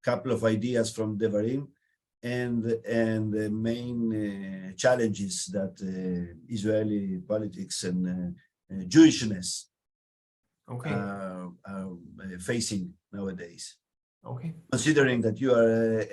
Couple of ideas from Devarim and the main challenges that Israeli politics and Jewishness are facing nowadays. Okay. Considering that you are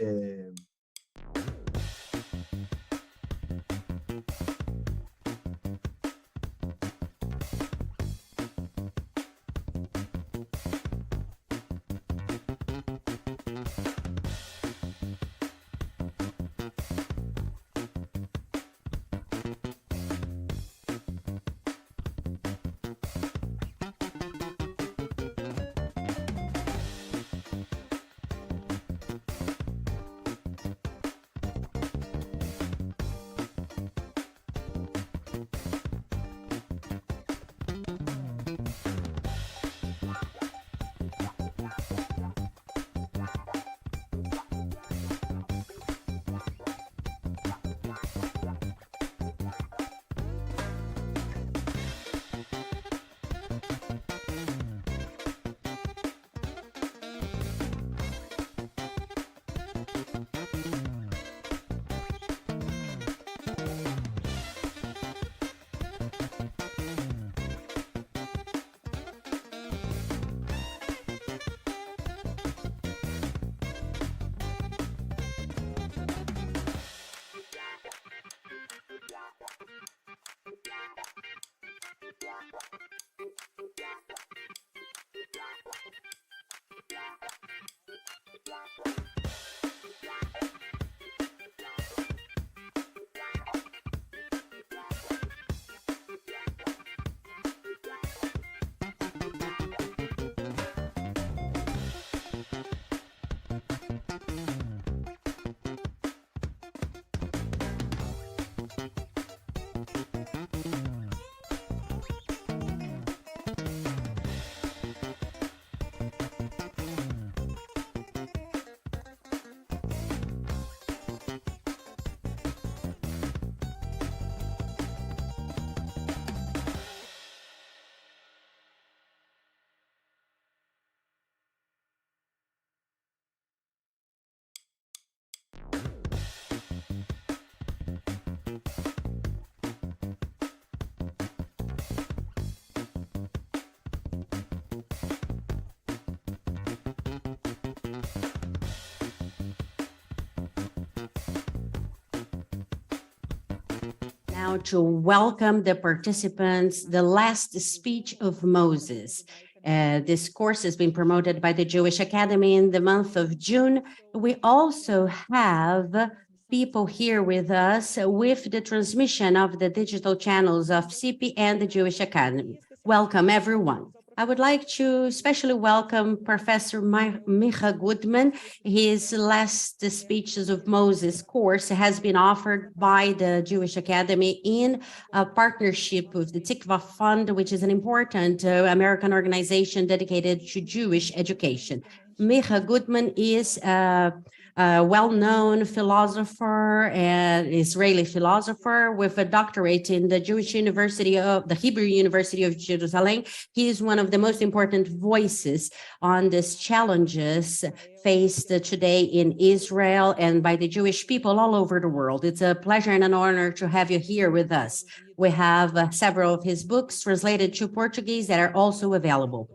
now to welcome the participants, the last speech of Moses. This course has been promoted by the Jewish Academy in the month of June. We also have people here with us with the transmission of the digital channels of CP and the Jewish Academy. Welcome, everyone. I would like to especially welcome Professor Micah Goodman. His last speeches of Moses course has been offered by the Jewish Academy in a partnership with the Tikva Fund, which is an important American organization dedicated to Jewish education. Micah Goodman is a well-known philosopher, an Israeli philosopher with a doctorate in the Jewish University of the Hebrew University of Jerusalem. He is one of the most important voices on these challenges faced today in Israel and by the Jewish people all over the world. It's a pleasure and an honor to have you here with us. We have several of his books translated to Portuguese that are also available.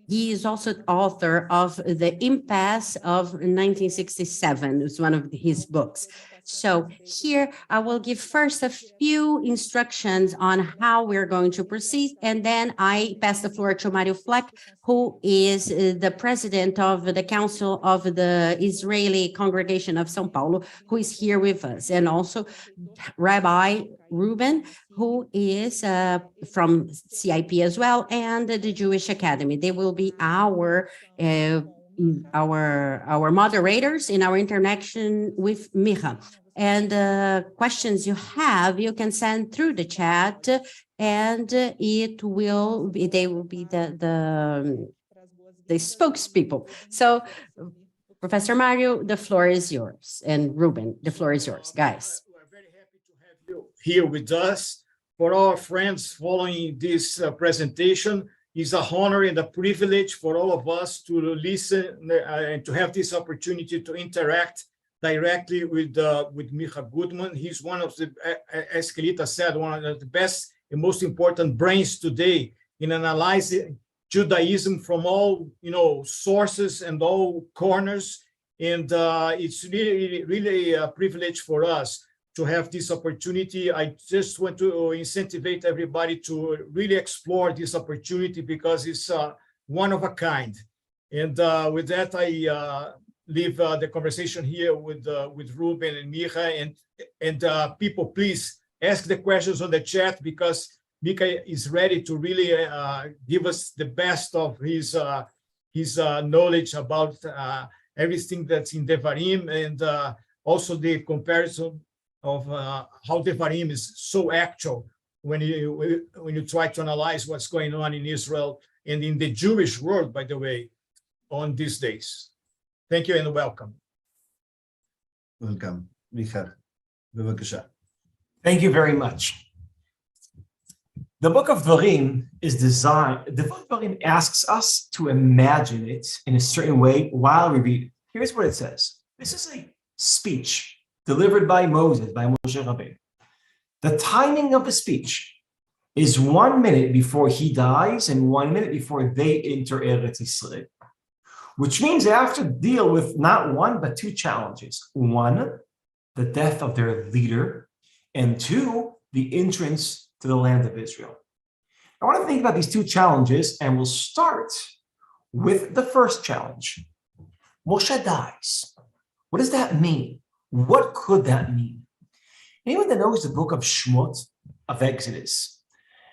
He is also author of The Impasse of 1967. It's one of his books. So here I will give first a few instructions on how we're going to proceed, and then I pass the floor to Mario Fleck, who is the president of the Council of the Israeli Congregation of São Paulo, who is here with us, and also Rabbi Ruben, who is from CIP as well, and the Jewish Academy. They will be our moderators in our interaction with Micah. And questions you have, you can send through the chat, and they will be the spokespeople. So Professor Mario, the floor is yours. And Ruben, the floor is yours. Guys. We're very happy to have you here with us. For our friends following this presentation, it's an honor and a privilege for all of us to listen and to have this opportunity to interact directly with Micah Goodman. He's one of the, as Kelita said, one of the best and most important brains today in analyzing Judaism from all sources and all corners. And it's really a privilege for us to have this opportunity. I just want to incentivize everybody to really explore this opportunity because it's one of a kind. And with that, I leave the conversation here with Ruben and Micah, and people, please ask the questions on the chat because Micah is ready to really give us the best of his knowledge about everything that's in Devarim, and also the comparison of how Devarim is so actual when you try to analyze what's going on in Israel and in the Jewish world, by the way, on these days. Thank you and welcome. Welcome, Micah. בבקשה. Thank you very much. The book of Dvarim is designed, the book of Dvarim asks us to imagine it in a certain way while we read it. Here's what it says. This is a speech delivered by Moses, by Moshe Rabbeinu. The timing of the speech is 1 minute before he dies and 1 minute before they enter Eretz Yisrael, which means they have to deal with not one, but two challenges. One, the death of their leader, and two, the entrance to the land of Israel. I want to think about these two challenges, and we'll start with the first challenge. Moshe dies. What does that mean? What could that mean? Anyone that knows the book of Shemot, of Exodus,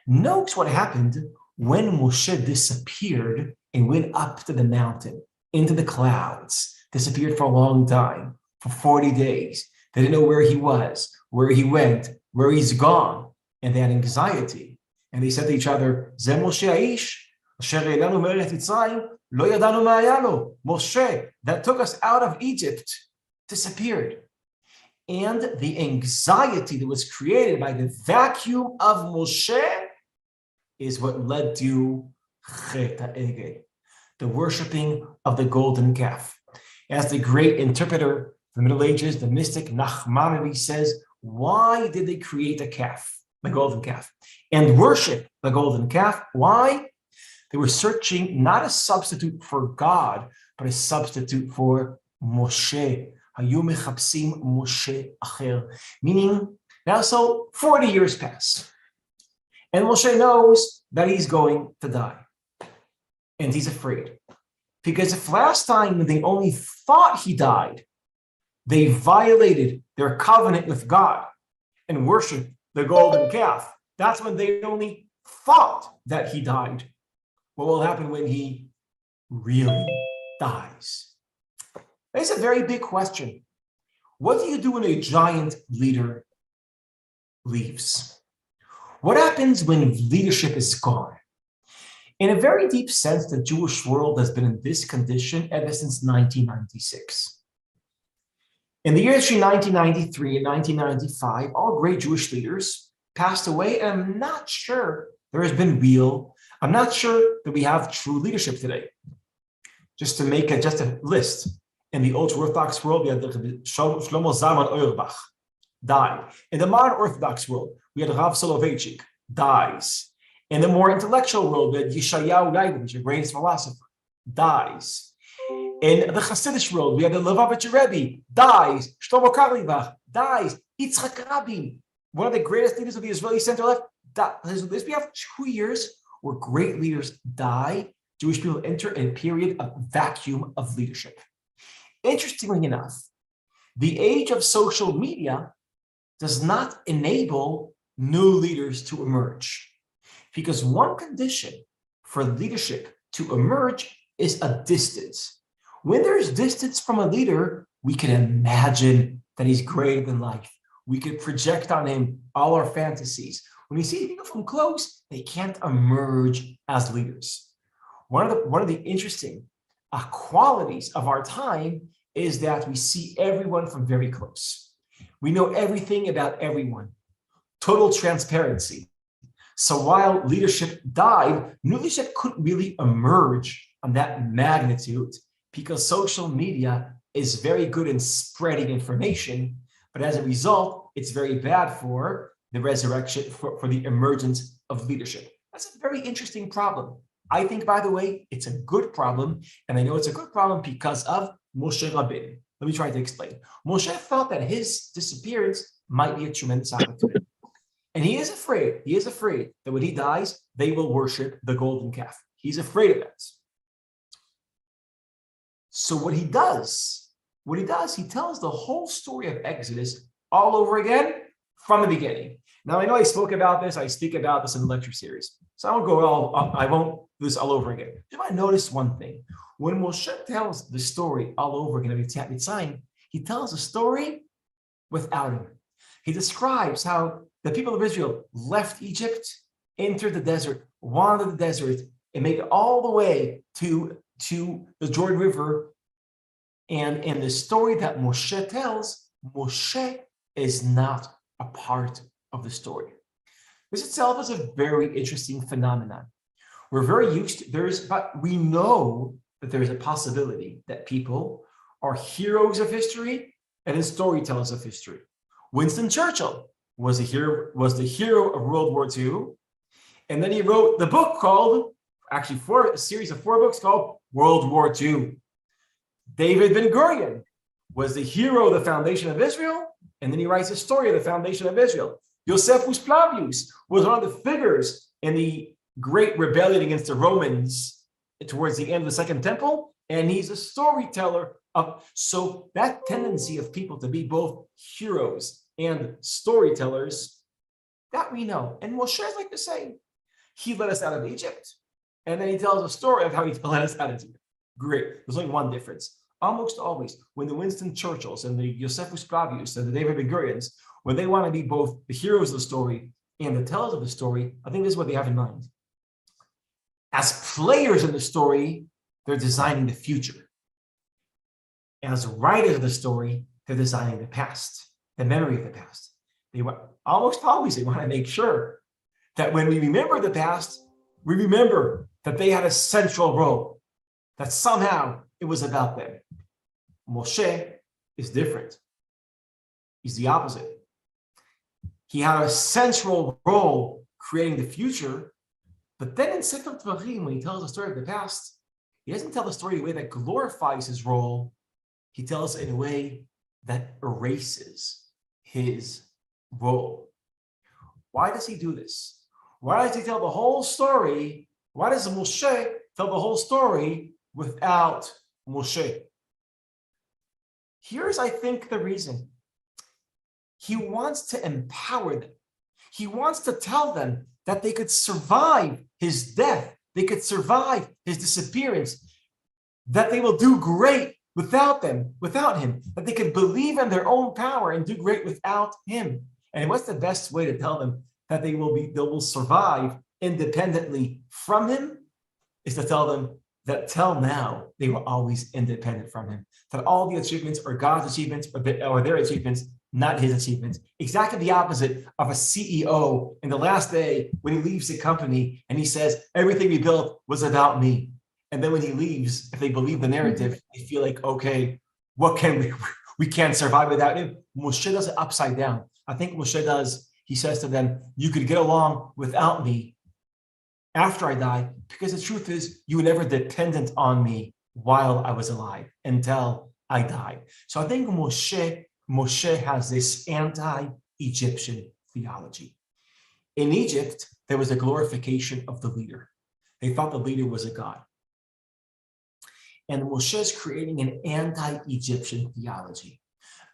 knows what happened when Moshe disappeared and went up to the mountain, into the clouds, disappeared for a long time, for 40 days. They didn't know where he was, where he went, where he's gone, and they had anxiety. And they said to each other, Ze Moshe Aish, asher elanu me'eretz Mitzrayim, lo yadanu ma haya lo. Moshe, that took us out of Egypt, disappeared. And the anxiety that was created by the vacuum of Moshe is what led to Chet HaEgel, the worshiping of the golden calf. As the great interpreter of the Middle Ages, the mystic Nachmanides says, why did they create a calf, the golden calf, and worship the golden calf? Why? They were searching not a substitute for God, but a substitute for Moshe. Hayu mechapsim Moshe acher. Meaning, now so 40 years pass, and Moshe knows that he's going to die. And he's afraid. Because if last time they only thought he died, they violated their covenant with God and worshiped the golden calf, that's when they only thought that he died. What will happen when he really dies? It's a very big question. What do you do when a giant leader leaves? What happens when leadership is gone? In a very deep sense, the Jewish world has been in this condition ever since 1996. In the years between 1993 and 1995, all great Jewish leaders passed away, and I'm not sure I'm not sure that we have true leadership today. Just to make just a list, in the ultra-Orthodox world, we had Shlomo Zalman Auerbach, died. In the modern Orthodox world, we had Rav Soloveitchik, dies. In the more intellectual world, we had Yeshayahu Leibovich, the greatest philosopher, dies. In the Hasidic world, we had the Lubavitcher Rebbe, dies. Shlomo Karlibach, dies. Yitzhak Rabin, one of the greatest leaders of the Israeli center left, dies. We have 2 years where great leaders die. Jewish people enter a period of vacuum of leadership. Interestingly enough, the age of social media does not enable new leaders to emerge. Because one condition for leadership to emerge is a distance. When there's distance from a leader, we can imagine that he's greater than life. We can project on him all our fantasies. When you see people from close, they can't emerge as leaders. One of the interesting qualities of our time is that we see everyone from very close. We know everything about everyone. Total transparency. So while leadership died, new leadership couldn't really emerge on that magnitude because social media is very good in spreading information, but as a result, it's very bad for the resurrection, for the emergence of leadership. That's a very interesting problem. I think, by the way, it's a good problem, and I know it's a good problem because of Moshe Rabbeinu. Let me try to explain. Moshe felt that his disappearance might be a tremendous opportunity. And he is afraid that when he dies, they will worship the golden calf. He's afraid of that. So what he does, he tells the whole story of Exodus all over again from the beginning. Now, I know I spoke about this, I speak about this in the lecture series. So I won't do this all over again. You might notice one thing. When Moshe tells the story all over again of Yetziat Mitzrayim, he tells a story without him. He describes how the people of Israel left Egypt, entered the desert, wandered the desert, and made it all the way to the Jordan River. And in the story that Moshe tells, Moshe is not a part of the story. This itself is a very interesting phenomenon. We're very used to, but we know that there is a possibility that people are heroes of history and then storytellers of history. Winston Churchill was the hero of World War II, and then he wrote the book called, actually a series of 4 books called World War II. David Ben-Gurion was the hero of the foundation of Israel, and then he writes a story of the foundation of Israel. Josephus Flavius was one of the figures in the great rebellion against the Romans towards the end of the Second Temple, and he's a storyteller so that tendency of people to be both heroes and storytellers, that we know. And Moshe is like the same. He led us out of Egypt, and then he tells a story of how he led us out of Egypt. Great. There's only one difference. Almost always, when the Winston Churchills and the Josephus Flavius and the David Ben-Gurions, when they want to be both the heroes of the story and the tellers of the story, I think this is what they have in mind. As players in the story, they're designing the future. As writers of the story, they're designing the past, the memory of the past. Almost always, they want to make sure that when we remember the past, we remember that they had a central role, that somehow it was about them. Moshe is different. He's the opposite. He had a central role creating the future, but then in Sefer Dvarim, when he tells the story of the past, he doesn't tell the story in a way that glorifies his role. He tells it in a way that erases his role. Why does he do this? Why does he tell the whole story? Why does Moshe tell the whole story without Moshe? Here's, I think, the reason. He wants to empower them. He wants to tell them that they could survive his death. They could survive his disappearance. That they will do great without him, that they could believe in their own power and do great without him. And what's the best way to tell them that they will survive independently from him? Is to tell them that till now they were always independent from him. That all the achievements are God's achievements or their achievements, not his achievements. Exactly the opposite of a CEO in the last day when he leaves the company and he says, everything we built was about me. And then when he leaves, if they believe the narrative, they feel like, okay, what can we can't survive without him. Moshe does it upside down. I think Moshe does, he says to them, you could get along without me after I die, because the truth is you were never dependent on me while I was alive until I died. So I think Moshe has this anti-Egyptian theology. In Egypt, there was a glorification of the leader. They thought the leader was a god. And Moshe is creating an anti-Egyptian theology,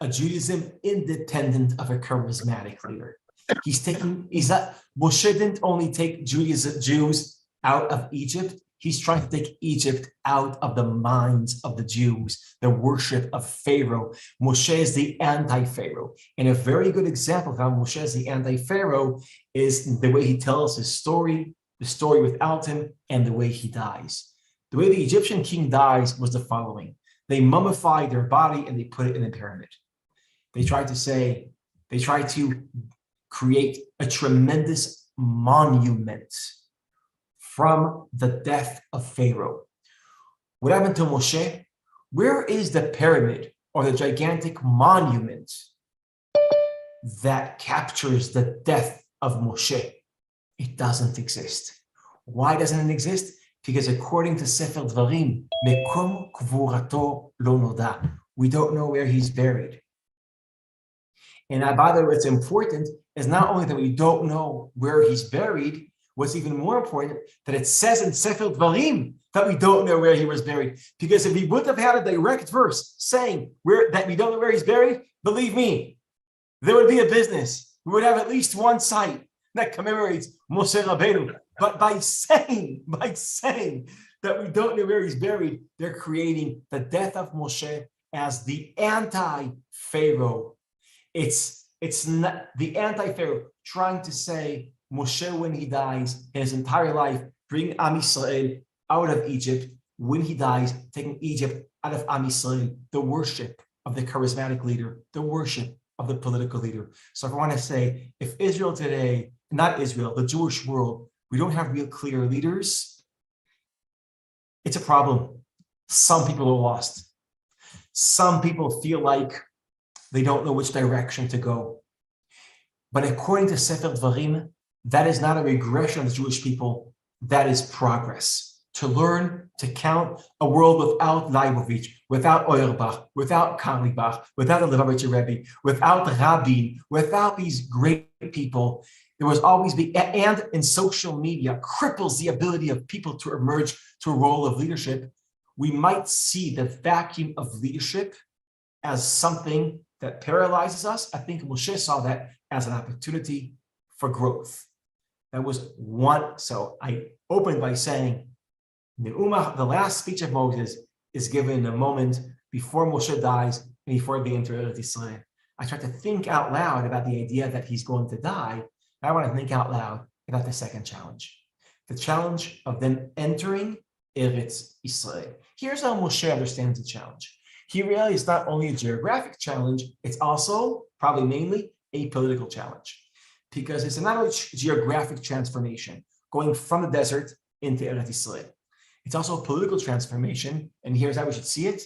a Judaism independent of a charismatic leader. Moshe didn't only take Jews out of Egypt, he's trying to take Egypt out of the minds of the Jews, the worship of Pharaoh. Moshe is the anti-Pharaoh. And a very good example of how Moshe is the anti-Pharaoh is the way he tells his story, the story without him, and the way he dies. The way the Egyptian king dies was the following. they mummify their body and they put it in a pyramid. They try to create a tremendous monument from the death of Pharaoh. What happened to Moshe? Where is the pyramid or the gigantic monument that captures the death of Moshe? It doesn't exist. Why doesn't it exist? Because according to Sefer Dvarim, Mekom Kvurato Lo Noda, we don't know where he's buried. And by the way, what's important is not only that we don't know where he's buried, what's even more important, that it says in Sefer Dvarim that we don't know where he was buried. Because if we would have had a direct verse saying that we don't know where he's buried, believe me, there would be a business. We would have at least one site that commemorates Moshe Rabbeinu. But by saying that we don't know where he's buried, they're creating the death of Moshe as the anti-Pharaoh. It's not the anti-Pharaoh trying to say Moshe, when he dies, his entire life, bring Am Yisrael out of Egypt. When he dies, taking Egypt out of Am Yisrael, the worship of the charismatic leader, the worship of the political leader. So if I want to say, if Israel today, not Israel, the Jewish world, we don't have real clear leaders, it's a problem. Some people are lost. Some people feel like they don't know which direction to go. But according to Sefer Dvarim, that is not a regression of the Jewish people, that is progress. To learn to count a world without Leibovich, without Auerbach, without Karlibach, without the Lubavitcher Rebbe, without Rabin, without these great people, there was always and in social media cripples the ability of people to emerge to a role of leadership. We might see the vacuum of leadership as something that paralyzes us. I think Moshe saw that as an opportunity for growth. That was one. So I opened by saying, the last speech of Moses is given in a moment before Moshe dies and before being into Eretz Yisrael. I tried to think out loud about the idea that he's going to die. I want to think out loud about the second challenge, the challenge of them entering Eretz Yisrael. Here's how Moshe understands the challenge. He realizes it's not only a geographic challenge, it's also, probably mainly, a political challenge. Because it's not only geographic transformation, going from the desert into Eretz Yisrael. It's also a political transformation, and here's how we should see it.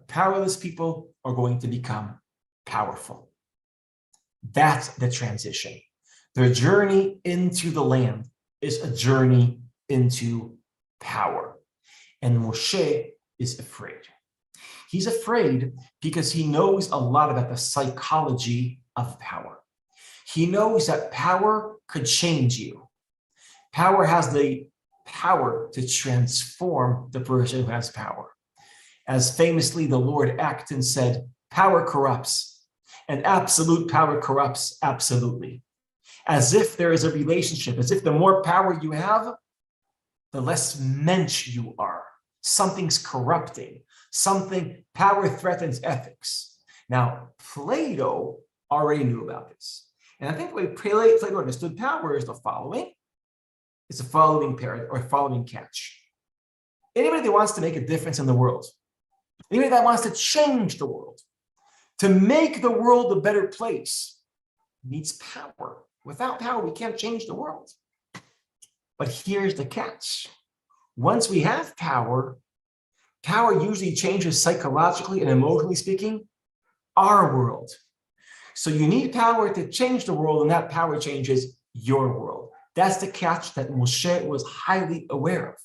Powerless people are going to become powerful. That's the transition. The journey into the land is a journey into power. And Moshe is afraid. He's afraid because he knows a lot about the psychology of power. He knows that power could change you. Power has the power to transform the person who has power. As famously the Lord Acton said, power corrupts, and absolute power corrupts absolutely. As if there is a relationship, as if the more power you have, the less mensch you are. Something's corrupting. Power threatens ethics. Now, Plato already knew about this. And I think the way Plato understood power is the following. It's a following paradigm or following catch. Anybody that wants to make a difference in the world, anybody that wants to change the world, to make the world a better place, needs power. Without power, we can't change the world. But here's the catch. Once we have power, power usually changes psychologically and emotionally speaking, our world. So you need power to change the world, and that power changes your world. That's the catch that Moshe was highly aware of.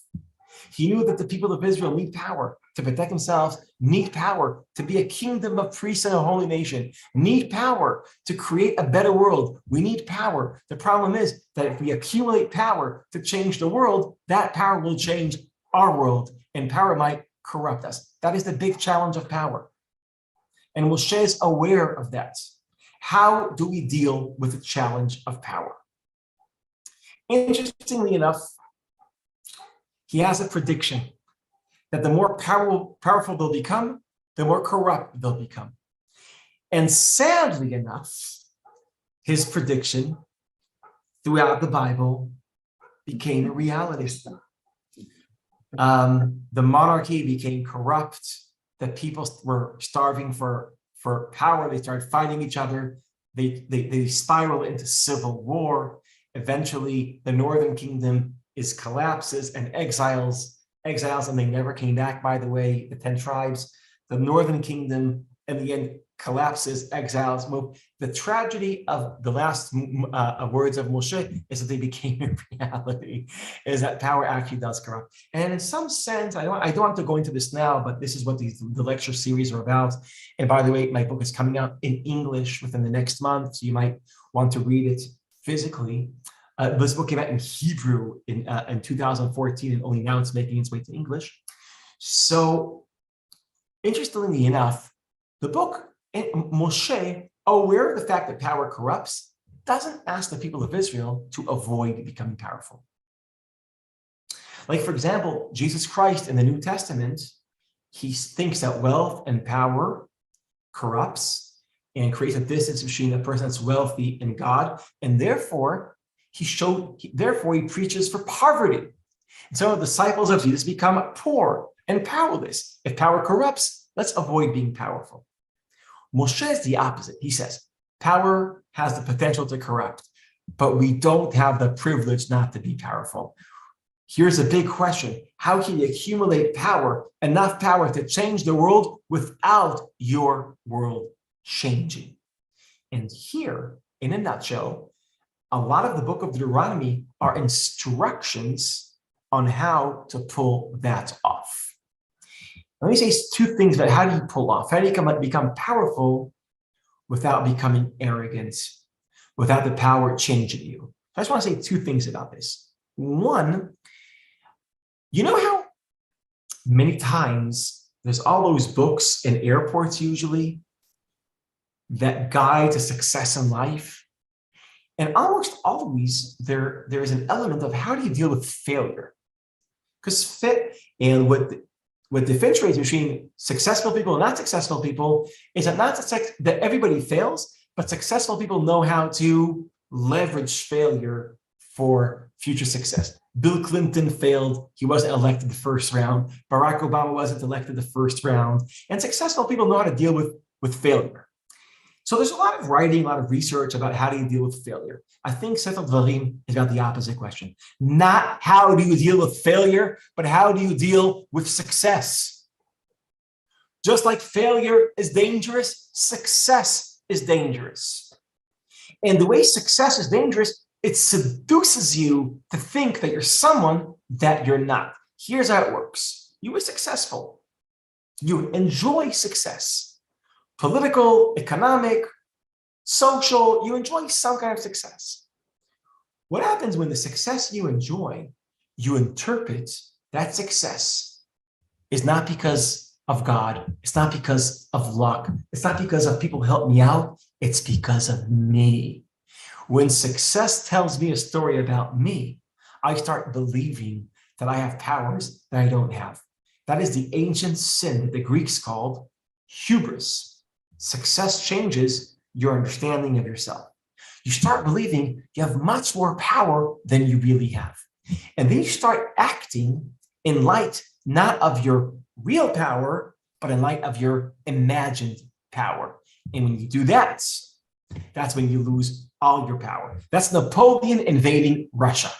He knew that the people of Israel need power to protect themselves, need power to be a kingdom of priests and a holy nation, need power to create a better world. We need power. The problem is that if we accumulate power to change the world, that power will change our world, and power might corrupt us. That is the big challenge of power. And Moshe is aware of that. How do we deal with the challenge of power? Interestingly enough, he has a prediction that the more powerful they'll become, the more corrupt they'll become. And sadly enough, his prediction throughout the Bible became a reality. The monarchy became corrupt. that people were starving for power. They started fighting each other. They spiral into civil war. Eventually, the northern kingdom collapses and exiles, and they never came back, by the way, the 10 tribes. The northern kingdom, in the end, collapses, exiles, move. The tragedy of the last words of Moshe is that they became a reality, is that power actually does corrupt. And in some sense, I don't want to go into this now, but this is what the lecture series are about. And by the way, my book is coming out in English within the next month, so you might want to read it physically. This book came out in Hebrew in 2014, and only now it's making its way to English. So, interestingly enough, the book, Moshe, aware of the fact that power corrupts, doesn't ask the people of Israel to avoid becoming powerful. Like, for example, Jesus Christ in the New Testament, he thinks that wealth and power corrupts and creates a distance between a person that's wealthy and God, and therefore he preaches for poverty. And so the disciples of Jesus become poor and powerless. If power corrupts, let's avoid being powerful. Moshe is the opposite. He says, power has the potential to corrupt, but we don't have the privilege not to be powerful. Here's a big question. How can you accumulate power, enough power to change the world without your world changing? And here, in a nutshell, a lot of the book of Deuteronomy are instructions on how to pull that off. Let me say two things about how do you pull off, how do you become powerful without becoming arrogant, without the power changing you. I just want to say two things about this. One, you know how many times there's all those books in airports usually that guide to success in life? And almost always there is an element of how do you deal with failure? Because what differentiates between successful people and not successful people is that that everybody fails, but successful people know how to leverage failure for future success. Bill Clinton failed. He wasn't elected the first round. Barack Obama wasn't elected the first round. And successful people know how to deal with failure. So there's a lot of writing, a lot of research about how do you deal with failure. I think Sefat Dvarim is about the opposite question. Not how do you deal with failure, but how do you deal with success? Just like failure is dangerous, success is dangerous. And the way success is dangerous, it seduces you to think that you're someone that you're not. Here's how it works. You were successful. You enjoy success. Political, economic, social, you enjoy some kind of success. What happens when the success you enjoy, you interpret that success is not because of God, it's not because of luck, it's not because of people who help me out, it's because of me. When success tells me a story about me, I start believing that I have powers that I don't have. That is the ancient sin that the Greeks called hubris. Success changes your understanding of yourself. You start believing you have much more power than you really have. And then you start acting in light not of your real power, but in light of your imagined power. And when you do that, that's when you lose all your power. That's Napoleon invading Russia.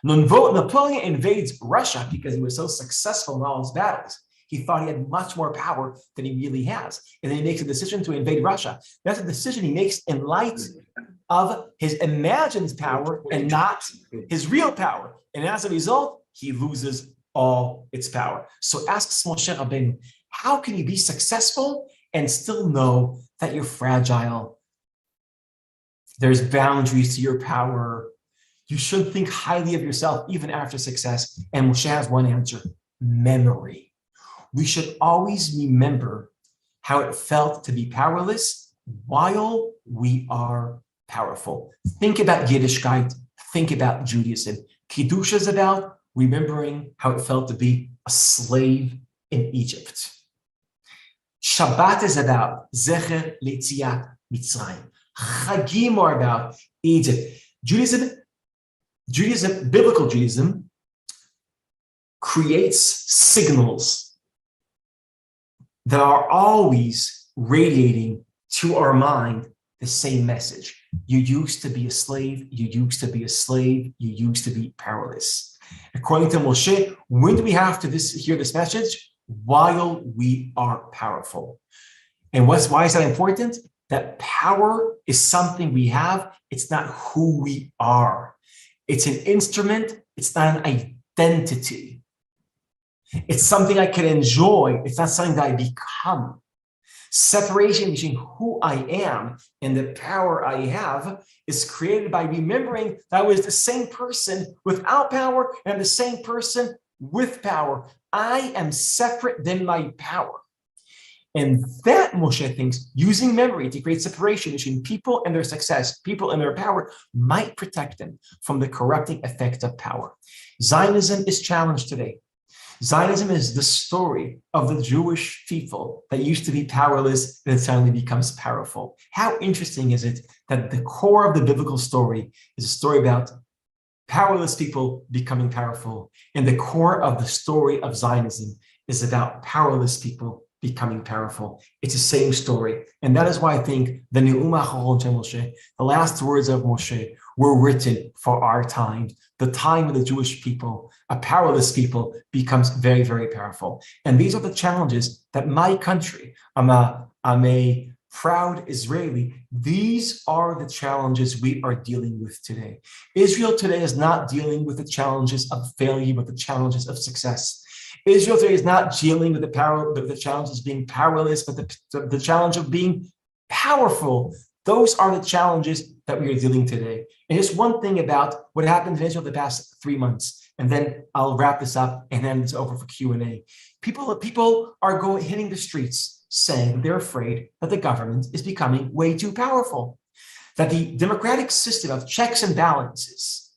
Napoleon invades Russia because he was so successful in all his battles. He thought he had much more power than he really has. And then he makes a decision to invade Russia. That's a decision he makes in light of his imagined power and not his real power. And as a result, he loses all its power. So asks Moshe Rabbeinu, how can you be successful and still know that you're fragile? There's boundaries to your power. You should think highly of yourself even after success. And Moshe has one answer: memory. We should always remember how it felt to be powerless while we are powerful. Think about Yiddishkeit. Think about Judaism. Kiddush is about remembering how it felt to be a slave in Egypt. Shabbat is about Zecher Letziat Mitzrayim. Chagim are about Egypt. Biblical Judaism creates signals. that are always radiating to our mind the same message. You used to be a slave, you used to be a slave, you used to be powerless. According to Moshe, when do we have to hear this message? While we are powerful. And why is that important? That power is something we have, it's not who we are. It's an instrument, it's not an identity. It's something I can enjoy, it's not something that I become. Separation between who I am and the power I have is created by remembering that I was the same person without power and the same person with power. I am separate than my power. And that, Moshe thinks, using memory to create separation between people and their success, people and their power, might protect them from the corrupting effect of power. Zionism is challenged today. Zionism is the story of the Jewish people that used to be powerless and suddenly becomes powerful. How interesting is it that the core of the biblical story is a story about powerless people becoming powerful, and the core of the story of Zionism is about powerless people becoming powerful. It's the same story. And that is why I think the Ne'um Ha'achron Shel Moshe, the last words of Moshe, were written for our time. The time of the Jewish people, a powerless people, becomes very, very powerful. And these are the challenges that my country, I'm a proud Israeli, these are the challenges we are dealing with today. Israel today is not dealing with the challenges of failure, but the challenges of success. Israel today is not dealing with the challenges of being powerless, but the challenge of being powerful. Those are the challenges that we are dealing today. And just one thing about what happened in Israel the past 3 months, and then I'll wrap this up and then it's over for Q&A. People are hitting the streets saying they're afraid that the government is becoming way too powerful, that the democratic system of checks and balances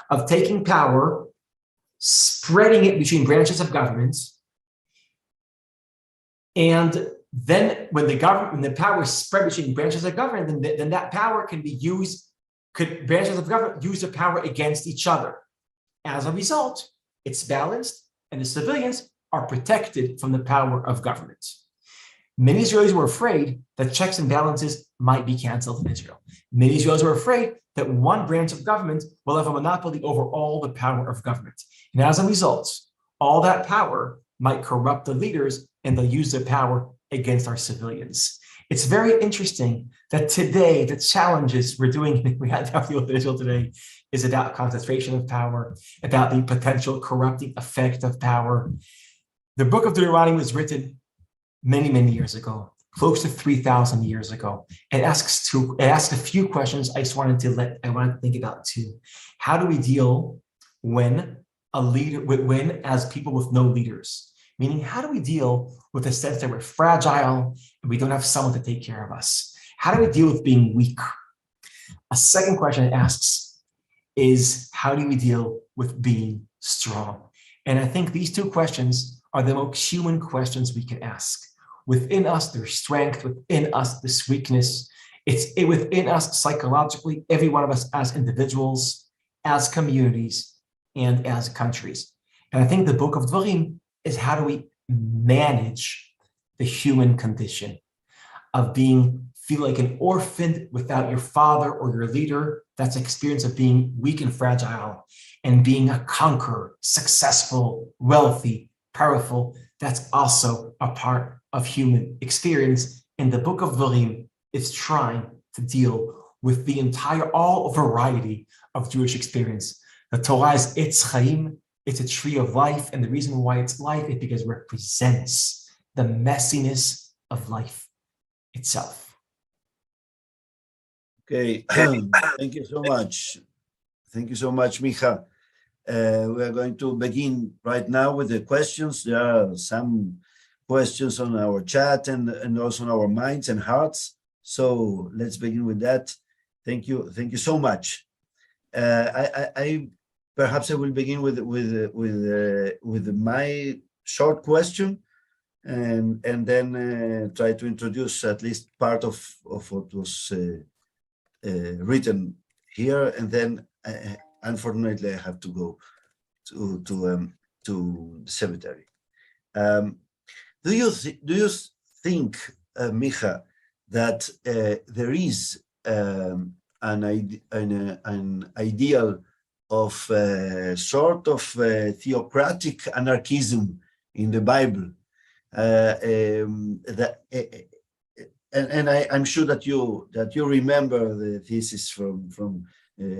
of taking power, spreading it between branches of government, and then when the power is spread between branches of government, then that power can be used, branches of government use the power against each other. As a result, it's balanced and the civilians are protected from the power of government. Many Israelis were afraid that checks and balances might be canceled in Israel. Many Israelis were afraid that one branch of government will have a monopoly over all the power of government. And as a result, all that power might corrupt the leaders and they'll use their power against our civilians. It's very interesting that today, the challenges we had in Israel today is about concentration of power, about the potential corrupting effect of power. The book of Deuteronomy was written many, many years ago, close to 3,000 years ago. It asks a few questions. I wanted to think about too. How do we deal when as people with no leaders? Meaning, how do we deal with the sense that we're fragile and we don't have someone to take care of us? How do we deal with being weak? A second question it asks is, how do we deal with being strong? And I think these two questions are the most human questions we can ask. Within us, there's strength. Within us, this weakness. It's within us psychologically, every one of us as individuals, as communities, and as countries. And I think the book of Dvarim is how do we manage the human condition of feel like an orphan without your father or your leader. That's the experience of being weak and fragile, and being a conqueror, successful, wealthy, powerful. That's also a part of human experience. And the book of Dvarim is trying to deal with all variety of Jewish experience. The Torah is Etz Chaim. It's a tree of life, and the reason why it's life is because it represents the messiness of life itself. Okay, thank you so much. Thank you so much, Micah. We are going to begin right now with the questions. There are some questions on our chat and also on our minds and hearts. So let's begin with that. Thank you so much. Perhaps I will begin with my short question, and then try to introduce at least part of what was written here, and then unfortunately I have to go to the cemetery. Do you think, Micha, that there is an ideal of sort of theocratic anarchism in the Bible? I'm sure that you remember the thesis from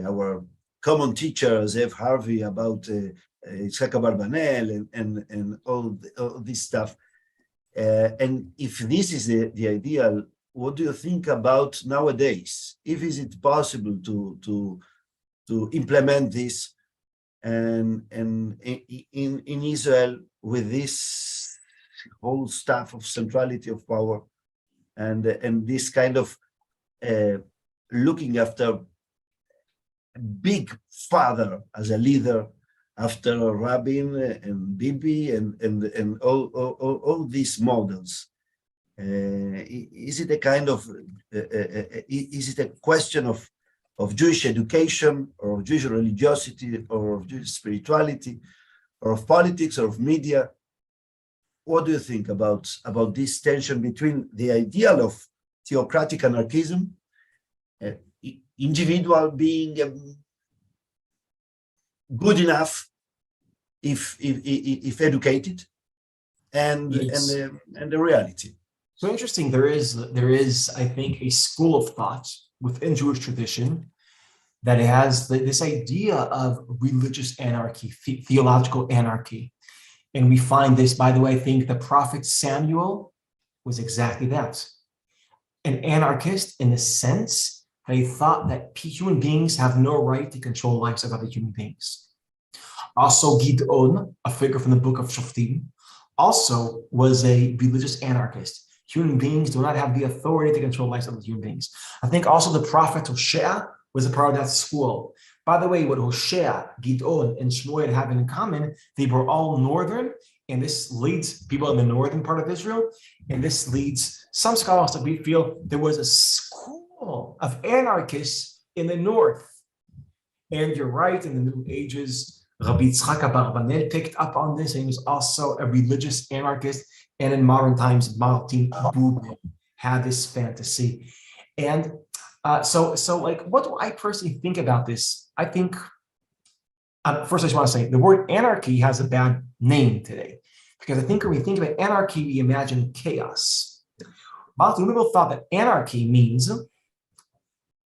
our common teacher Zev Harvey about Yitzhak Abarbanel and all this stuff. And if this is the ideal, what do you think about nowadays? If is it possible to implement this and in Israel with this whole stuff of centrality of power and this kind of looking after big father as a leader after Rabin and Bibi and all these models? Is it a kind of is it a question of Jewish education or of Jewish religiosity or of Jewish spirituality or of politics or of media? What do you think about this tension between the ideal of theocratic anarchism, individual being good enough if educated, and the reality? So interesting. There is, I think, a school of thought within Jewish tradition that has this idea of religious anarchy, theological anarchy. And we find this, by the way, I think the prophet Samuel was exactly that. An anarchist in the sense that he thought that human beings have no right to control the lives of other human beings. Also, Gideon, a figure from the book of Shoftim, also was a religious anarchist. Human beings do not have the authority to control the lives of other human beings. I think also the prophet Hosea was a part of that school. By the way, what Hosea, Gideon, and Shmuel have in common, they were all northern, and this leads people in the northern part of Israel, and this leads some scholars that we feel there was a school of anarchists in the north. And you're right, in the Middle Ages, Rabbi Yitzhak Abarbanel picked up on this, and he was also a religious anarchist, and in modern times, Martin Buber had this fantasy. And so like, what do I personally think about this? I think, first I just want to say, the word anarchy has a bad name today, because I think when we think about anarchy, we imagine chaos. Martin Buber thought that anarchy means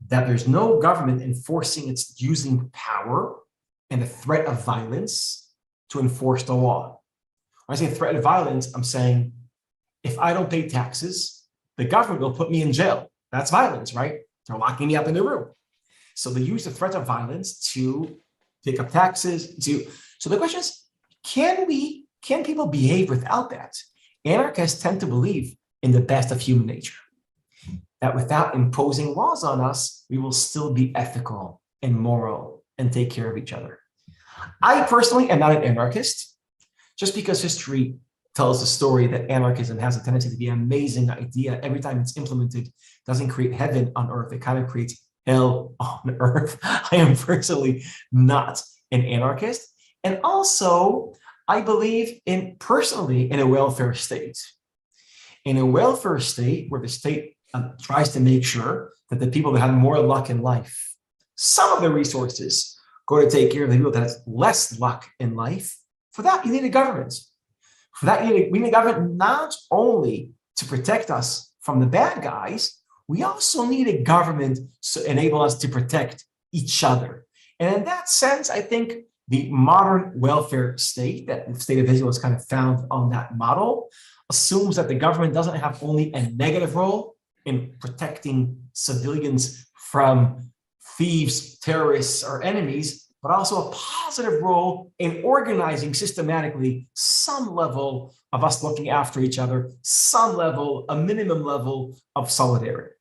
that there's no government enforcing its using power and the threat of violence to enforce the law. When I say threat of violence, I'm saying if I don't pay taxes, the government will put me in jail. That's violence, right? They're locking me up in the room. So they use the threat of violence to take up taxes. So the question is, can people behave without that? Anarchists tend to believe in the best of human nature, that without imposing laws on us, we will still be ethical and moral and take care of each other. I personally am not an anarchist, just because history tells the story that anarchism has a tendency to be an amazing idea. Every time it's implemented, it doesn't create heaven on earth, it kind of creates hell on earth. I am personally not an anarchist. And also, I believe personally in a welfare state. In a welfare state where the state tries to make sure that the people that have more luck in life, some of the resources go to take care of the people that have less luck in life. For that, you need a government. For that, we need a government not only to protect us from the bad guys, we also need a government to enable us to protect each other. And in that sense, I think the modern welfare state, that the state of Israel is kind of found on that model, assumes that the government doesn't have only a negative role in protecting civilians from thieves, terrorists, or enemies, but also a positive role in organizing systematically some level of us looking after each other, some level, a minimum level of solidarity.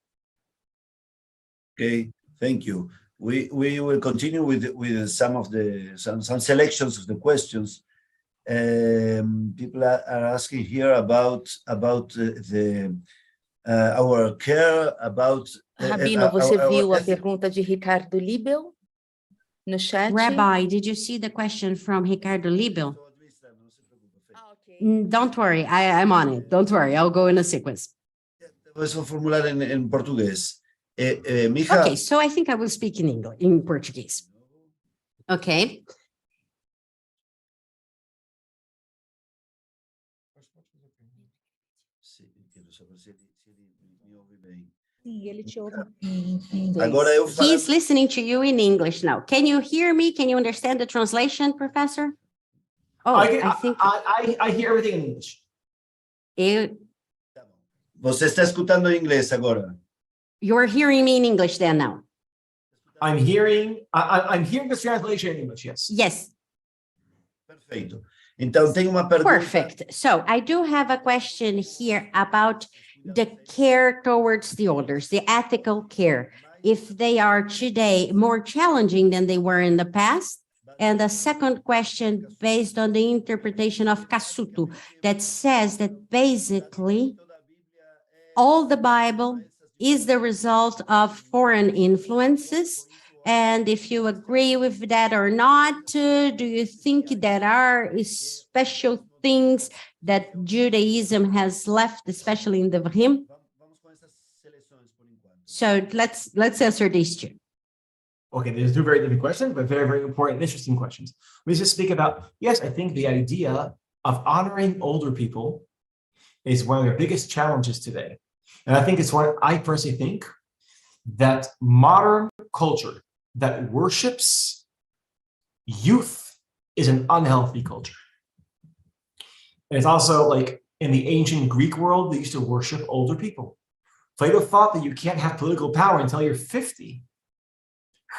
Okay, thank you. We will continue with some selections of the questions. People are asking here about our care about. Rabino, você viu a pergunta de Ricardo Libel no chat? Rabbi, did you see the question from Ricardo Libel? Ah, ok. Don't worry, I'm on it. Don't worry, I'll go in a sequence. Voy a formular en portugués. Mija, Okay, so I think I will speak in English, in Portuguese. Okay. sim, quero saber se ele me ouve bem. Sim, ele te ouve em inglês. Agora eu falo. He's listening to you in English now. Can you hear me? Can you understand the translation, Professor? Oh, I think I hear everything in English. Você está escutando em inglês agora? You're hearing me in English then now. I'm hearing this translation in English, yes. Yes, Perfeito. Então, tem uma pergunta. perfect. So I do have a question here about the care towards the elders, the ethical care, if they are today more challenging than they were in the past. And the second question based on the interpretation of Cassuto that says that basically all the Bible is the result of foreign influences. And if you agree with that or not, do you think there are special things that Judaism has left, especially in the Vrim? Vamos com essas seleções por enquanto. So let's answer these two. Okay, there's two very different questions, but very, very important, interesting questions. We just speak about, yes, I think the idea of honoring older people is one of the biggest challenges today. And I think it's what I personally think that modern culture that worships youth is an unhealthy culture. And it's also like in the ancient Greek world, they used to worship older people. Plato thought that you can't have political power until you're 50.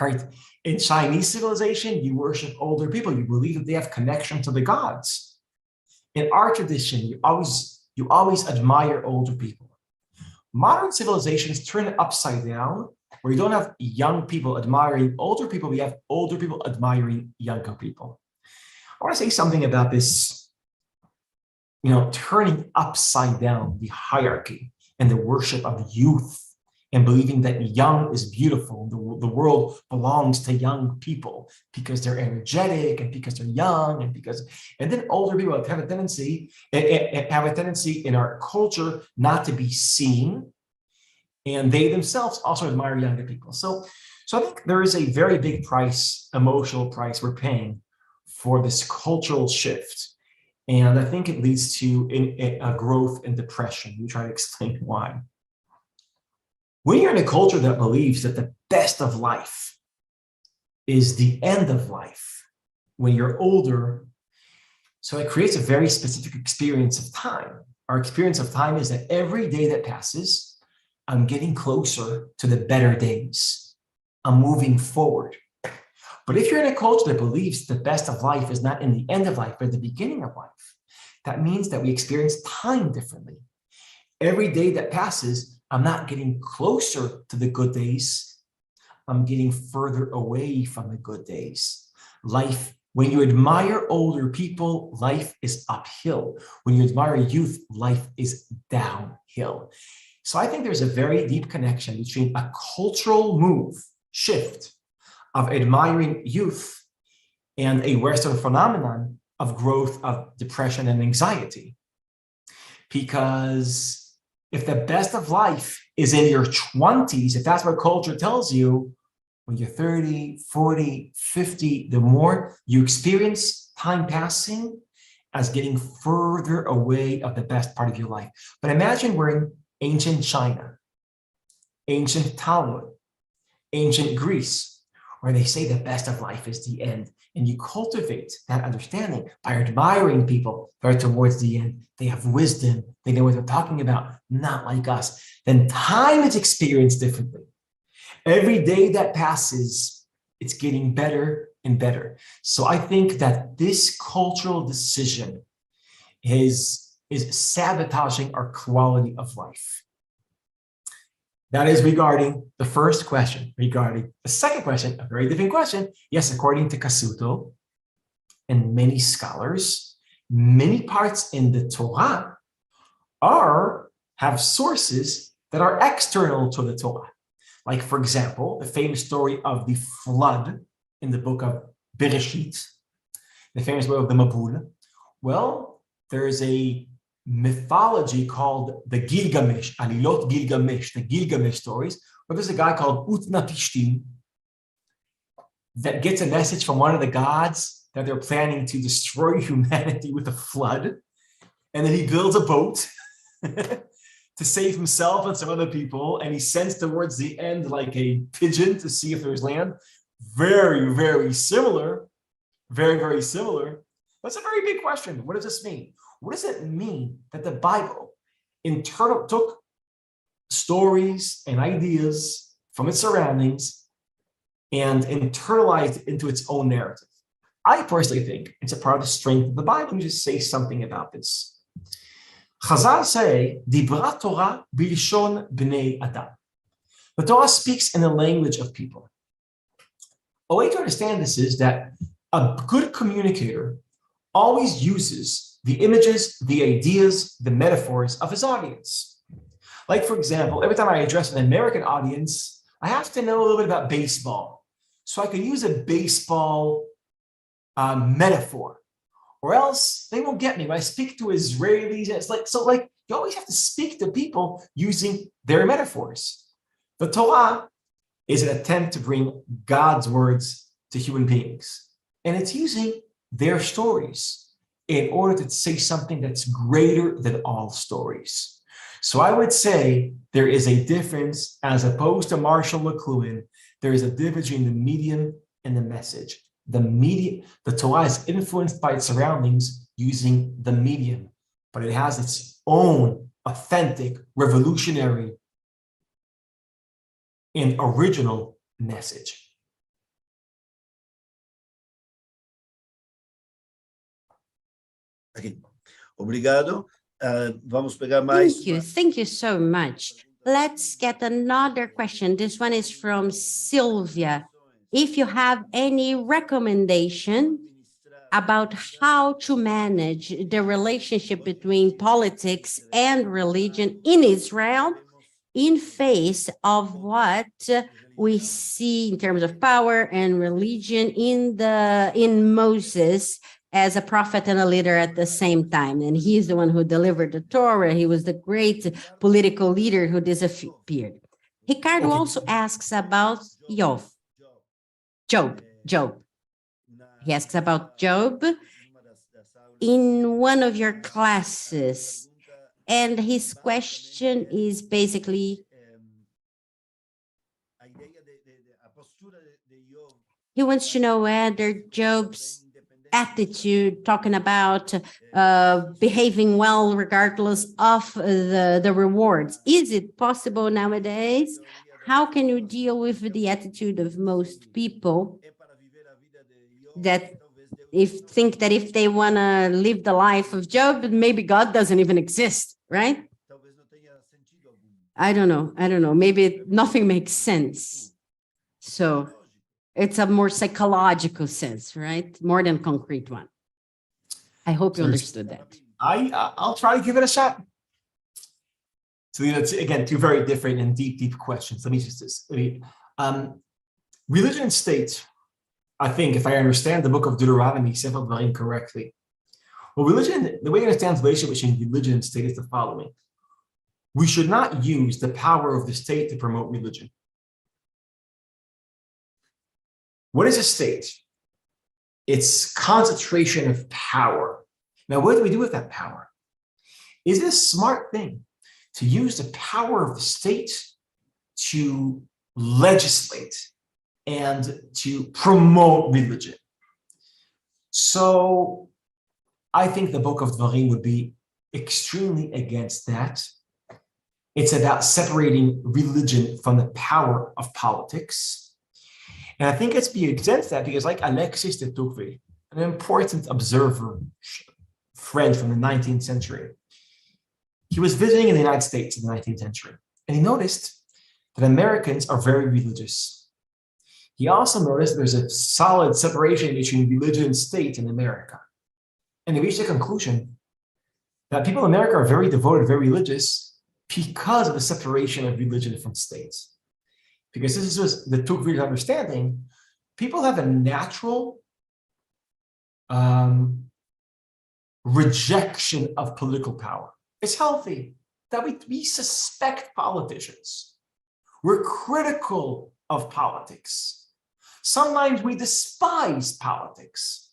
Right? In Chinese civilization, you worship older people. You believe that they have connection to the gods. In our tradition, you always admire older people. Modern civilizations turn it upside down, where you don't have young people admiring older people, we have older people admiring younger people. I want to say something about this, turning upside down the hierarchy and the worship of youth and believing that young is beautiful. The world belongs to young people because they're energetic and because they're young and then older people have a tendency in our culture not to be seen, and they themselves also admire younger people. So I think there is a very big price, emotional price we're paying for this cultural shift. And I think it leads to a growth in depression. We try to explain why. When you're in a culture that believes that the best of life is the end of life, when you're older, so it creates a very specific experience of time. Our experience of time is that every day that passes, I'm getting closer to the better days. I'm moving forward. But if you're in a culture that believes the best of life is not in the end of life, but the beginning of life, that means that we experience time differently. Every day that passes, I'm not getting closer to the good days. I'm getting further away from the good days. Life, when you admire older people, life is uphill. When you admire youth, life is downhill. So I think there's a very deep connection between a cultural shift of admiring youth and a Western phenomenon of growth of depression and anxiety. Because if the best of life is in your 20s, if that's what culture tells you, when you're 30, 40, 50, the more you experience time passing as getting further away of the best part of your life. But imagine we're in ancient China, ancient Talmud, ancient Greece, where they say the best of life is the end. And you cultivate that understanding by admiring people right towards the end. They have wisdom. They know what they're talking about, not like us. Then time is experienced differently. Every day that passes, it's getting better and better. So I think that this cultural decision is sabotaging our quality of life. That is regarding the first question. Regarding the second question, a very different question. Yes, according to Cassuto and many scholars, many parts in the Torah have sources that are external to the Torah. Like, for example, the famous story of the flood in the book of Bereshit, the famous story of the Mabul. Well, there's a mythology called the Gilgamesh, Alilot Gilgamesh, the Gilgamesh stories, where there's a guy called Utnapishtim that gets a message from one of the gods that they're planning to destroy humanity with a flood. And then he builds a boat to save himself and some other people. And he sends towards the end like a pigeon to see if there's land. Very, very similar. Very, very similar. That's a very big question. What does this mean? What does it mean that the Bible took stories and ideas from its surroundings and internalized it into its own narrative? I personally think it's a part of the strength of the Bible. Let me just say something about this. Chazal say, Dibra Torah bilishon bnei adam. The Torah speaks in the language of people. A way to understand this is that a good communicator always uses the images, the ideas, the metaphors of his audience. Like, for example, every time I address an American audience, I have to know a little bit about baseball. So I can use a baseball metaphor, or else they won't get me. When I speak to Israelis, it's like you always have to speak to people using their metaphors. The Torah is an attempt to bring God's words to human beings. And it's using their stories in order to say something that's greater than all stories. So I would say there is a difference, as opposed to Marshall McLuhan, there is a difference between the medium and the message. The Torah is influenced by its surroundings using the medium, but it has its own authentic, revolutionary, and original message. Aqui. Obrigado. Vamos pegar mais. Thank you so much. Let's get another question. This one is from Sylvia. If you have any recommendation about how to manage the relationship between politics and religion in Israel in face of what we see in terms of power and religion in Moses as a prophet and a leader at the same time. And he's the one who delivered the Torah. He was the great political leader who disappeared. Ricardo also asks about Job. He asks about Job in one of your classes. And his question is basically, he wants to know whether Job's attitude, talking about behaving well regardless of the rewards. Is it possible nowadays? How can you deal with the attitude of most people that think that if they want to live the life of Job, maybe God doesn't even exist, right? I don't know. Maybe nothing makes sense. So it's a more psychological sense, right? More than concrete one. I hope you understood that. I'll try to give it a shot. So that's, again, two very different and deep questions. Let me just religion and state. I think if I understand the book of Deuteronomy, Sefer Dvarim correctly, well, religion, the way you understand the relationship between religion and state is the following. We should not use the power of the state to promote religion. What is a state? It's concentration of power. Now, what do we do with that power? Is it a smart thing to use the power of the state to legislate and to promote religion? So I think the book of Dvarim would be extremely against that. It's about separating religion from the power of politics. And I think it's be against that because, like Alexis de Tocqueville, an important observer, French from the 19th century, he was visiting in the United States in the 19th century, and he noticed that Americans are very religious. He also noticed there's a solid separation between religion and state in America. And he reached the conclusion that people in America are very devoted, very religious because of the separation of religion from states. Because this is the Tocqueville's understanding, people have a natural rejection of political power. It's healthy that we suspect politicians. We're critical of politics. Sometimes we despise politics.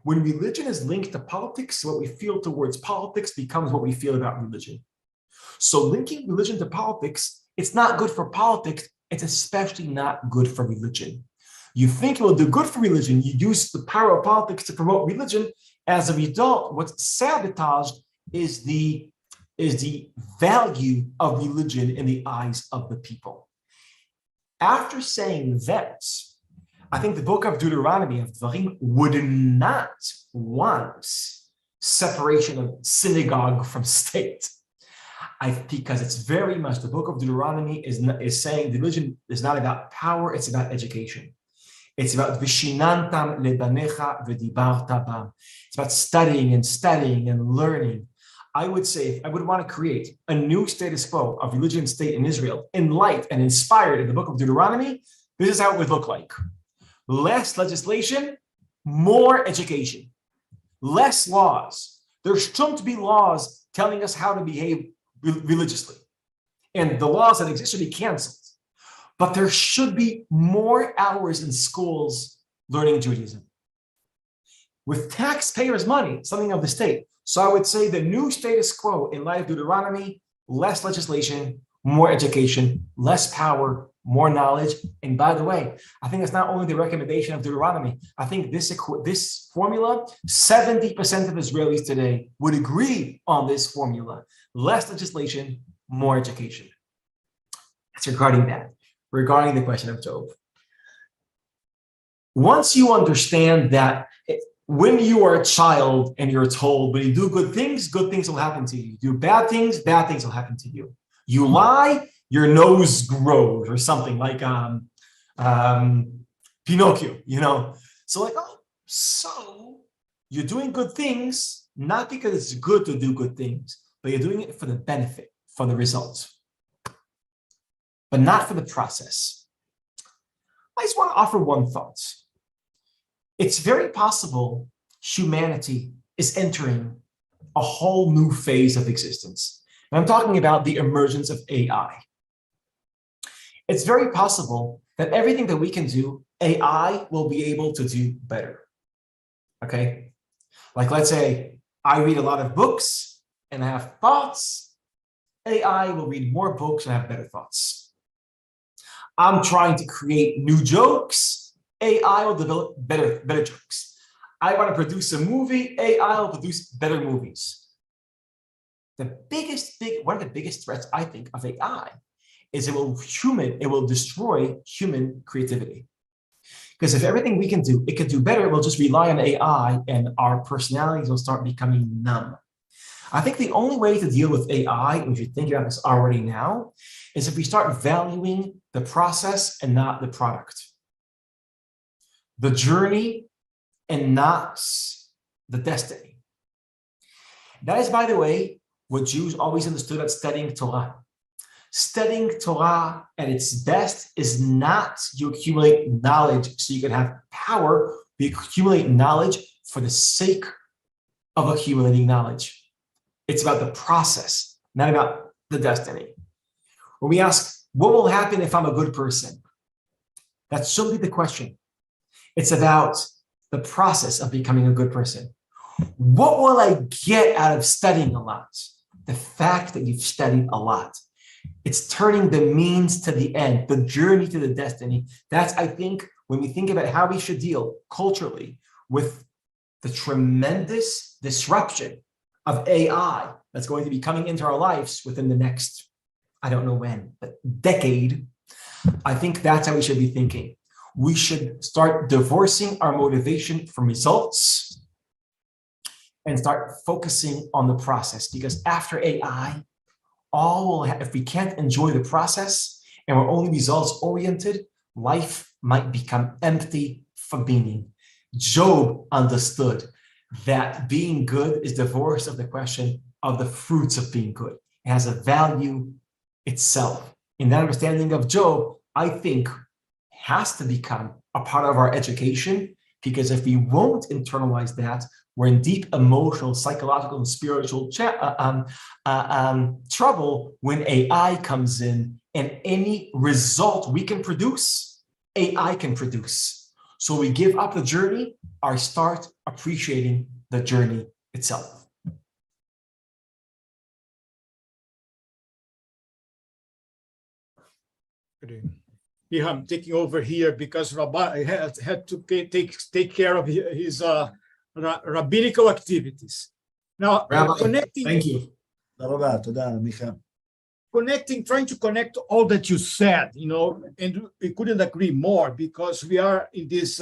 When religion is linked to politics, what we feel towards politics becomes what we feel about religion. So linking religion to politics, it's not good for politics, it's especially not good for religion. You think it will do good for religion, you use the power of politics to promote religion. As a result, what's sabotaged is the value of religion in the eyes of the people. After saying that, I think the book of Deuteronomy of Dvarim would not want separation of synagogue from state. Because it's very much, the book of Deuteronomy is saying religion is not about power, it's about education. It's about vishinantam lebanecha v'dibarta bam. It's about studying and learning. I would say, if I would want to create a new status quo of religion and state in Israel, in light and inspired in the book of Deuteronomy, this is how it would look like. Less legislation, more education. Less laws. There shouldn't be laws telling us how to behave religiously. And the laws that exist should be canceled. But there should be more hours in schools learning Judaism. With taxpayers' money, something of the state. So I would say the new status quo in light of Deuteronomy, less legislation, more education, less power, more knowledge. And by the way, I think it's not only the recommendation of Deuteronomy. I think this formula, 70% of Israelis today would agree on this formula. Less legislation, more education. That's regarding that. Regarding the question of Job. Once you understand that when you are a child and you're told, when you do good things will happen to you. You do bad things will happen to you. You lie, your nose grows, or something like Pinocchio, So like, so you're doing good things, not because it's good to do good things, but you're doing it for the benefit, for the results, but not for the process. I just want to offer one thought. It's very possible humanity is entering a whole new phase of existence. And I'm talking about the emergence of AI. It's very possible that everything that we can do, AI will be able to do better. Okay? Like, let's say I read a lot of books and I have thoughts. AI will read more books and have better thoughts. I'm trying to create new jokes. AI will develop better jokes. I want to produce a movie. AI will produce better movies. One of the biggest threats, I think, of AI is it will destroy human creativity. Because if everything we can do, it can do better, we'll just rely on AI and our personalities will start becoming numb. I think the only way to deal with AI, if you think about this already now, is if we start valuing the process and not the product. The journey and not the destiny. That is, by the way, what Jews always understood about studying Torah. Studying Torah at its best is not you accumulate knowledge so you can have power, but you accumulate knowledge for the sake of accumulating knowledge. It's about the process, not about the destiny. When we ask, what will happen if I'm a good person? That shouldn't be the question. It's about the process of becoming a good person. What will I get out of studying a lot? The fact that you've studied a lot. It's turning the means to the end, the journey to the destiny. That's, I think, when we think about how we should deal culturally with the tremendous disruption of AI that's going to be coming into our lives within the next, I don't know when, but decade. I think that's how we should be thinking. We should start divorcing our motivation from results and start focusing on the process, because after AI, if we can't enjoy the process and we're only results oriented, life might become empty for meaning. Job understood that being good is divorced of the question of the fruits of being good. It has a value itself. In that understanding of Job, I think has to become a part of our education, because if we won't internalize that, we're in deep emotional, psychological, and spiritual trouble when AI comes in, and any result we can produce, AI can produce. So we give up the journey or start appreciating the journey itself. Yeah, I'm taking over here because Rabbi had to take care of his rabbinical activities. Now, Rabbi, connecting. thank you. Trying to connect all that you said, and we couldn't agree more, because we are in this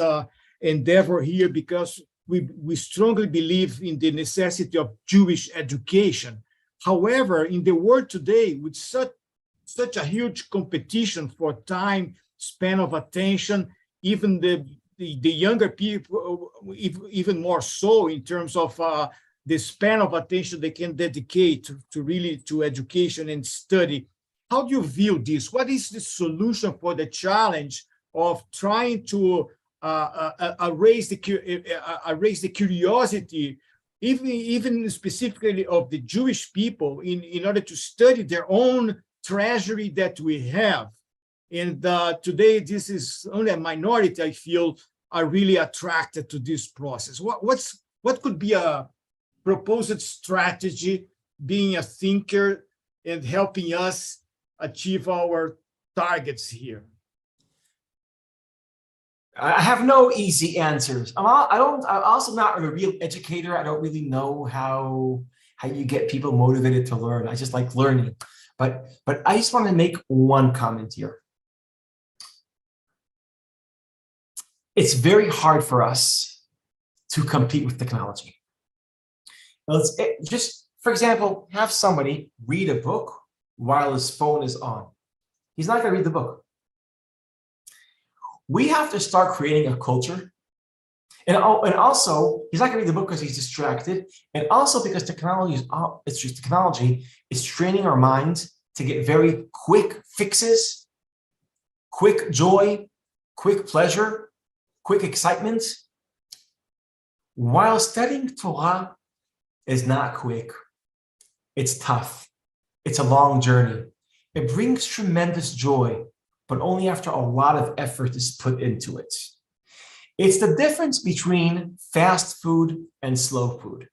endeavor here because we strongly believe in the necessity of Jewish education. However, in the world today, with such a huge competition for time, span of attention, even the younger people, even more so in terms of the span of attention they can dedicate to education and study. How do you view this? What is the solution for the challenge of trying to raise the curiosity, even specifically of the Jewish people, in order to study their own treasury that we have? And today, this is only a minority, I feel, are really attracted to this process. What could be a proposed strategy, being a thinker and helping us achieve our targets here? I have no easy answers. I'm also not a real educator. I don't really know how you get people motivated to learn. I just like learning. But I just want to make one comment here. It's very hard for us to compete with technology. Let's just, for example, have somebody read a book while his phone is on. He's not going to read the book. We have to start creating a culture. And also, he's not going to read the book because he's distracted. And also because technology is training our minds to get very quick fixes, quick joy, quick pleasure, quick excitement. While studying Torah is not quick. It's tough. It's a long journey. It brings tremendous joy, but only after a lot of effort is put into it. It's the difference between fast food and slow food.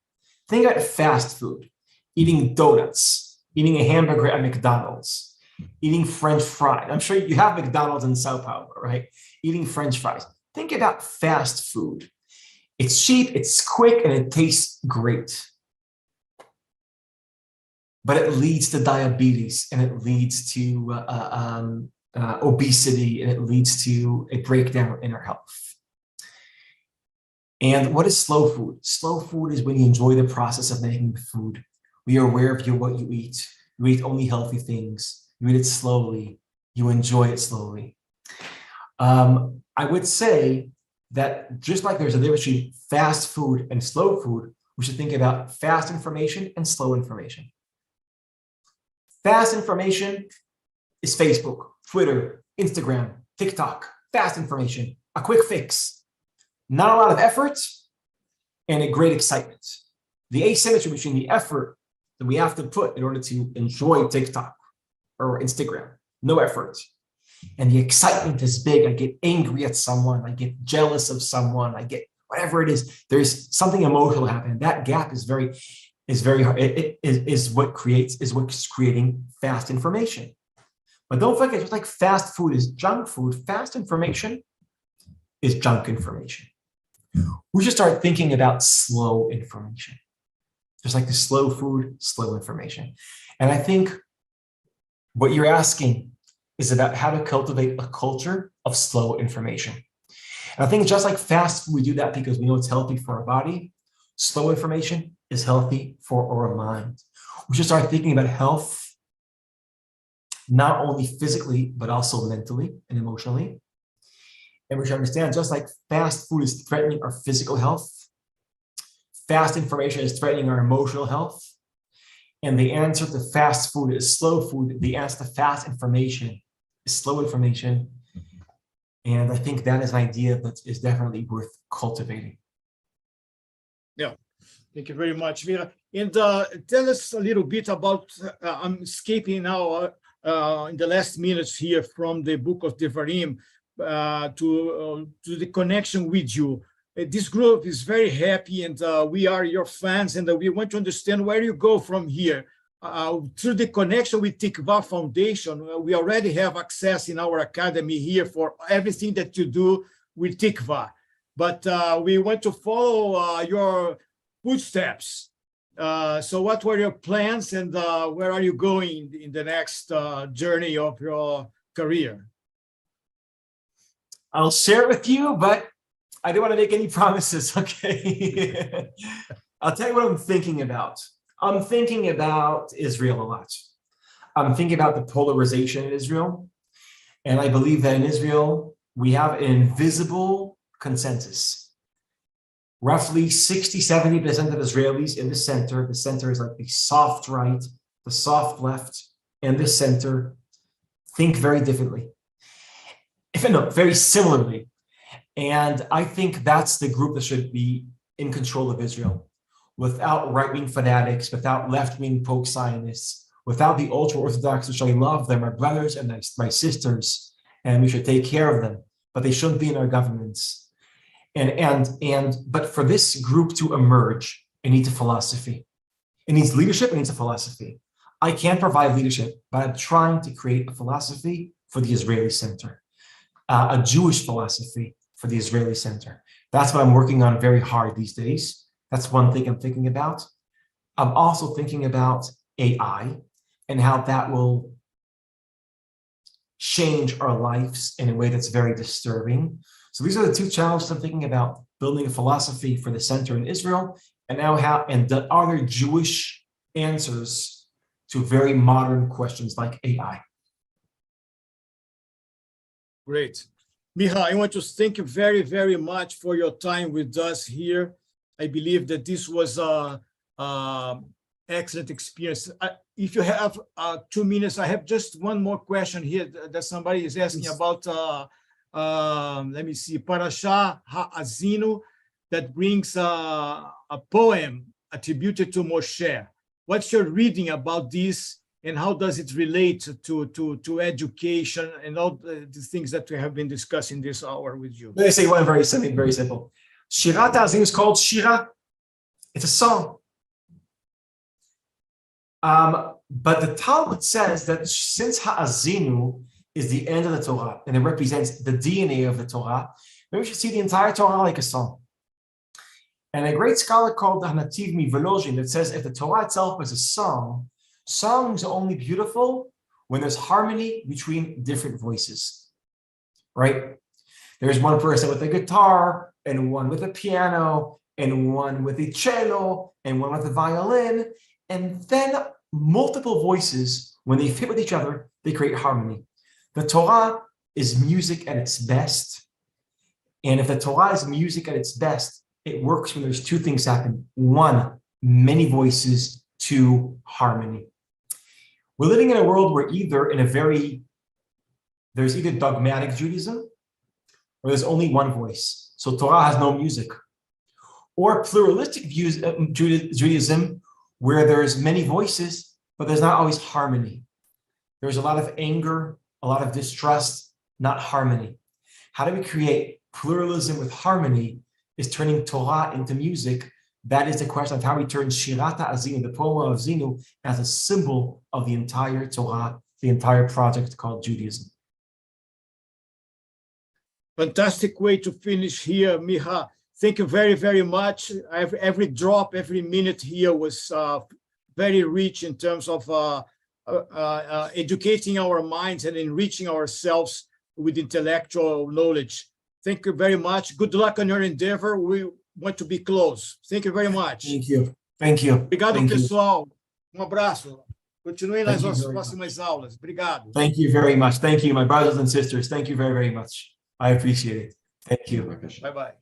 Think about fast food, eating donuts, eating a hamburger at McDonald's, eating French fries. I'm sure you have McDonald's in Sao Paulo, right? Eating French fries. Think about fast food. It's cheap, it's quick, and it tastes great. But it leads to diabetes, and it leads to obesity, and it leads to a breakdown in our health. And what is slow food? Slow food is when you enjoy the process of making the food. We are aware of what you eat. You eat only healthy things. You eat it slowly. You enjoy it slowly. I would say that just like there's a difference between fast food and slow food, we should think about fast information and slow information. Fast information is Facebook, Twitter, Instagram, TikTok. Fast information, a quick fix. Not a lot of effort and a great excitement. The asymmetry between the effort that we have to put in order to enjoy TikTok or Instagram, no effort. And the excitement is big. I get angry at someone. I get jealous of someone. I get whatever it is. There's something emotional happening. That gap is very hard. It is what's creating fast information. But don't forget, just like fast food is junk food, fast information is junk information. We should start thinking about slow information. Just like the slow food, slow information. And I think what you're asking is about how to cultivate a culture of slow information. And I think just like fast food, we do that because we know it's healthy for our body. Slow information is healthy for our mind. We should start thinking about health, not only physically, but also mentally and emotionally. And we should understand, just like fast food is threatening our physical health, fast information is threatening our emotional health. And the answer to fast food is slow food. The answer to fast information is slow information. And I think that is an idea that is definitely worth cultivating. Yeah, Thank you very much, Mira. And tell us a little bit about, I'm escaping now in the last minutes here from the book of Devarim to the connection with you. This group is very happy, and we are your fans, and we want to understand where you go from here. Through the connection with Tikva Foundation, we already have access in our academy here for everything that you do with Tikva. But we want to follow your footsteps. So what were your plans, and where are you going in the next journey of your career? I'll share it with you, but I don't want to make any promises, okay? I'll tell you what I'm thinking about. I'm thinking about Israel a lot. I'm thinking about the polarization in Israel. And I believe that in Israel, we have an invisible consensus. Roughly 60, 70% of Israelis in the center is like the soft right, the soft left, and the center think very differently. Very similarly. And I think that's the group that should be in control of Israel, without right-wing fanatics, without left-wing post-Zionists, without the ultra-Orthodox, which I love. They're my brothers and my sisters, and we should take care of them, but they shouldn't be in our governments. But for this group to emerge, it needs a philosophy. It needs leadership, it needs a philosophy. I can't provide leadership, but I'm trying to create a philosophy for the Israeli center, a Jewish philosophy for the Israeli center. That's what I'm working on very hard these days. That's one thing I'm thinking about. I'm also thinking about AI and how that will change our lives in a way that's very disturbing. So these are the two challenges I'm thinking about: building a philosophy for the center in Israel, and now are there Jewish answers to very modern questions like AI? Great. Miha, I want to thank you very, very much for your time with us here. I believe that this was an excellent experience. If you have 2 minutes, I have just one more question here that somebody is asking about. Let me see, Parashah Ha'azinu, that brings a poem attributed to Moshe. What's your reading about this, and how does it relate to education and all the things that we have been discussing this hour with you? Let me say something very simple. Shirat Ha'azinu is called Shira. It's a song. But the Talmud says that since Ha'azinu is the end of the Torah, and it represents the DNA of the Torah, maybe we should see the entire Torah like a song. And a great scholar called Hanativ Mivolozhin that says if the Torah itself is a song, songs are only beautiful when there's harmony between different voices, right? There's one person with a guitar, and one with a piano, and one with a cello, and one with a violin, and then multiple voices, when they fit with each other, they create harmony. The Torah is music at its best, and if the Torah is music at its best, it works when there's two things happen. One, many voices. Two, harmony. We're living in a world where there's either dogmatic Judaism, or there's only one voice. So Torah has no music. Or pluralistic Judaism, where there's many voices, but there's not always harmony. There's a lot of anger, a lot of distrust, not harmony. How do we create pluralism with harmony? Is turning Torah into music. That is the question of how we turn Shirat Ha'azinu, the poem of Zinu, as a symbol of the entire Torah, the entire project called Judaism. Fantastic way to finish here, Miha. Thank you very, very much. Every drop, every minute here was very rich in terms of educating our minds and enriching ourselves with intellectual knowledge. Thank you very much. Good luck on your endeavor. We want to be close. Thank you very much. Thank you. Thank you. Obrigado, pessoal. Abraço. Continuem nas nossas próximas aulas. Obrigado. Thank you very much. Thank you, my brothers and sisters. Thank you very, very much. I appreciate it. Thank you. Bye-bye.